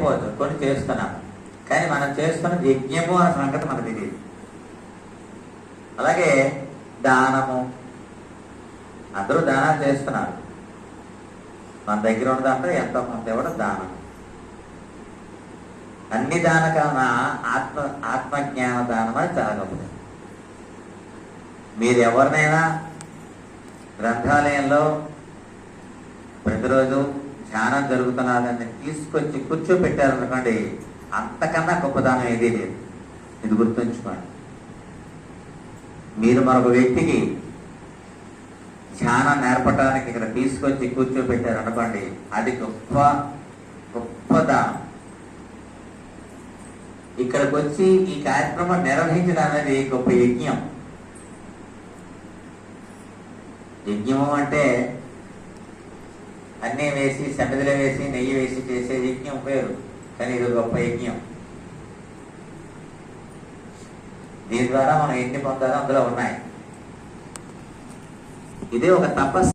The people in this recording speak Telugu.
చేయకపోవచ్చు, కొన్ని చేస్తున్నాం. కానీ మనం చేస్తున్నది యజ్ఞము అనే సంగతి మనకు తెలియదు. అలాగే దానము, అందరూ దానాలు చేస్తున్నారు. మన దగ్గర ఉన్న దాంట్లో ఎంతో కొంత ఇవ్వడం దానం. అన్ని దాన కన్నా ఆత్మజ్ఞాన దానం అని చాలా గొప్పది. మీరు ఎవరినైనా గ్రంథాలయంలో ప్రతిరోజు ధ్యానం జరుగుతున్నదని తీసుకొచ్చి కూర్చోపెట్టారనుకోండి, అంతకన్నా గొప్ప దానం ఏదీ లేదు. ఇది గుర్తుంచుకోండి. మీరు మరొక వ్యక్తికి ధ్యానం నేర్పడానికి ఇక్కడ తీసుకొచ్చి కూర్చోబెట్టారనుకోండి, అది గొప్ప గొప్ప దానం. ఇక్కడికి వచ్చి ఈ కార్యక్రమం నిర్వహించడం అనేది గొప్ప యజ్ఞం. యజ్ఞము అంటే అన్నీ వేసి సమిధిలో వేసి నెయ్యి వేసి చేసే యజ్ఞం పేరు, కానీ ఇది గొప్ప యజ్ఞం. దీని ద్వారా మనం ఎన్ని పొందాలో అందులో ఉన్నాయి. ఇదే ఒక తపస్సు.